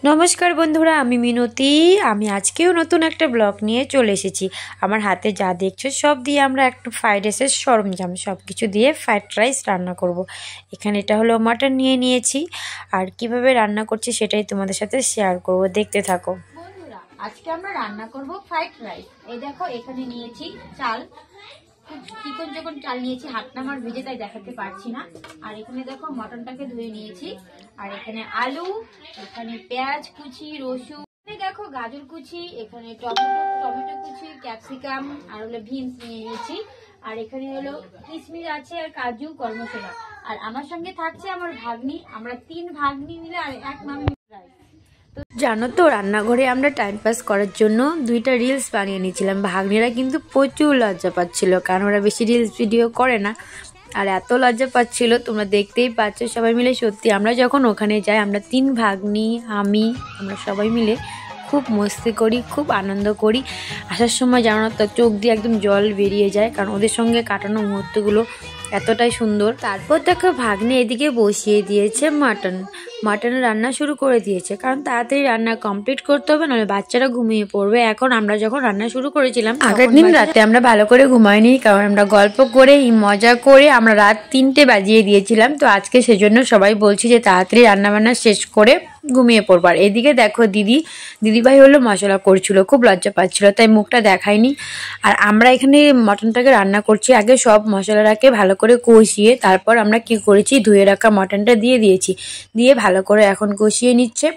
নমস্কার বন্ধুরা, আমি মিনতি। আমি আজকেও নতুন একটা ব্লগ নিয়ে চলে এসেছি। আমার হাতে যা দেখছো সব দিয়ে আমরা একটা ফ্রাইড রাইসের সরঞ্জাম সব কিছু দিয়ে ফ্রাইড রাইস রান্না করব। এখানে এটা হলো মাটন নিয়ে নিয়েছি, আর কিভাবে রান্না করছি সেটাই তোমাদের সাথে শেয়ার করব, দেখতে থাকো। বন্ধুরা, আজকে আমরা রান্না করব ফ্রাইড রাইস। এই দেখো, এখানে নিয়েছি চাল, চিকন চিকন চাল নিয়েছি, হাতটা আমার ভিজে তাই দেখাতে পারছি না। আর এখানে দেখো মটনটাকে ধুয়ে নিয়েছি, আর এখানে আলু, এখানে পেঁয়াজ কুচি, রসুন, দেখো গাজর কুচি, এখানে টমেটো কুচি, ক্যাপসিকাম আর হলো বিনস নিয়ে নিয়েছি। আর এখানে হলো কিশমিশ আছে আর কাজু, গরম মশলা। আর আমার সঙ্গে থাকছে আমার ভাগ্নি, আমরা 3 ভাগ্নি মিলে আর এক মামি। জানো তো, রান্নাঘরে আমরা টাইম পাস করার জন্য 2টা রিলস বানিয়ে নিয়েছিলাম। ভাগ্নিরা কিন্তু প্রচুর লজ্জা পাচ্ছিল, কারণ ওরা বেশি রিলস ভিডিও করে না, আর এত লজ্জা পাচ্ছিল তোমরা দেখতেই পাচ্ছ। সবাই মিলে সত্যি আমরা যখন ওখানে যাই, আমরা 3 ভাগ্নি, আমরা সবাই মিলে খুব মস্তি করি, খুব আনন্দ করি। আসার সময় জানো তো, চোখ দিয়ে একদম জল বেরিয়ে যায়, কারণ ওদের সঙ্গে কাটানো মুহূর্তগুলো এতটাই সুন্দর। তারপর দেখো ভাগ্নে এদিকে বসিয়ে দিয়েছে মাটন রান্না শুরু করে দিয়েছে, কারণ তাড়াতাড়ি রান্না কমপ্লিট করতে হবে, নাহলে বাচ্চারা ঘুমিয়ে পড়বে। এখন আমরা যখন রান্না শুরু করেছিলাম, আগের দিন রাতে আমরা ভালো করে ঘুমাইনি, কারণ আমরা গল্প করে মজা করে আমরা রাত 3টে বাজিয়ে দিয়েছিলাম। তো আজকে সেজন্য সবাই বলছি যে তাড়াতাড়ি রান্নাবান্না শেষ করে ঘুমিয়ে পড়বার। এদিকে দেখো দিদিভাই হলো মশলা করছিল, খুব লজ্জা পাচ্ছিল, তাই মুখটা দেখায়নি। আর আমরা এখানে মটনটাকে রান্না করছি। আগে সব মশলাটাকে ভালো করে কষিয়ে তারপর আমরা কি করেছি, ধুয়ে রাখা মটনটা দিয়ে দিয়েছি, দিয়ে ভালো করে এখন কষিয়ে নিচ্ছে।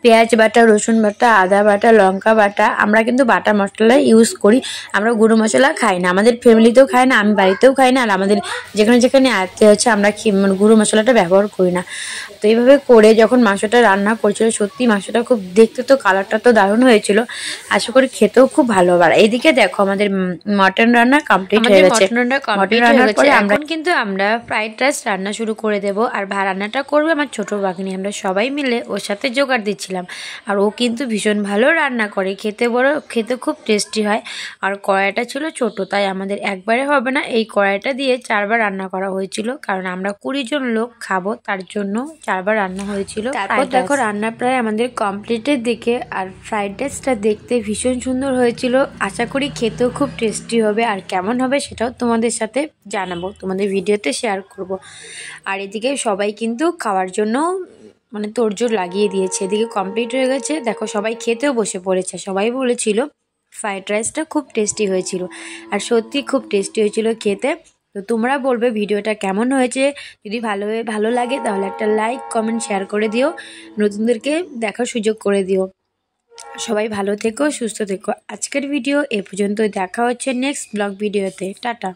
পেঁয়াজ বাটা, রসুন বাটা, আদা বাটা, লঙ্কা বাটা, আমরা কিন্তু বাটা মশলা ইউজ করি। আমরা গুঁড়ো মশলা খাই না, আমাদের ফ্যামিলিতেও খায় না, আমি বাড়িতেও খাই না, আর আমাদের যেখানে যেখানে আয়ত্তে হচ্ছে আমরা গুঁড়ো মশলাটা ব্যবহার করি না। তো এইভাবে করে যখন মাংসটা রান্না করছিল, সত্যি মাংসটা খুব দেখতে তো কালারটা তো দারুণ হয়েছিল, আশা করি খেতেও খুব ভালো। আর এইদিকে দেখো আমাদের মটন রান্না কমপ্লিট হয়ে গেছে। মটন রান্নার পরে এখন কিন্তু আমরা ফ্রাইড রাইস রান্না শুরু করে দেব। আর রান্নাটা করবে আমার ছোট ভাগ্নি, আমরা সবাই মিলে ওর সাথে জোগাড় দিচ্ছিলাম। আর ও কিন্তু ভীষণ ভালো রান্না করে, খেতে খুব টেস্টি হয়। আর কড়াইটা ছিল ছোট, তাই আমাদের একবারে হবে না, এই কড়াইটা দিয়ে 4বার রান্না করা হয়েছিল, কারণ আমরা 20 জন লোক খাবো, তার জন্য 4বার রান্না হয়েছিল। তারপর দেখো রান্না প্রায় আমাদের কমপ্লিটের দিকে। আর ফ্রাইড রাইসটা দেখতে ভীষণ সুন্দর হয়েছিল, আশা করি খেতেও খুব টেস্টি হবে। আর কেমন হবে সেটাও তোমাদের সাথে জানাবো, তোমাদের ভিডিওতে শেয়ার করব। আর এদিকে সবাই কিন্তু খাওয়ার জন্য তোড়জোড় লাগিয়ে দিয়েছে। এদিকে কমপ্লিট হয়ে গেছে, দেখো সবাই খেতেও বসে পড়েছে। সবাই বলেছিল ফ্রাইড রাইসটা খুব টেস্টি হয়েছিল, আর সত্যি খুব টেস্টি হয়েছিল খেতে। তো তোমরা বলবে ভিডিওটা কেমন হয়েছে। যদি ভালো লাগে তাহলে একটা লাইক, কমেন্ট, শেয়ার করে দিও, নতুনদেরকে দেখার সুযোগ করে দিও। সবাই ভালো থেকো, সুস্থ থেকো। আজকের ভিডিও এ পর্যন্ত, দেখা হচ্ছে নেক্সট ব্লগ ভিডিওতে। টাটা।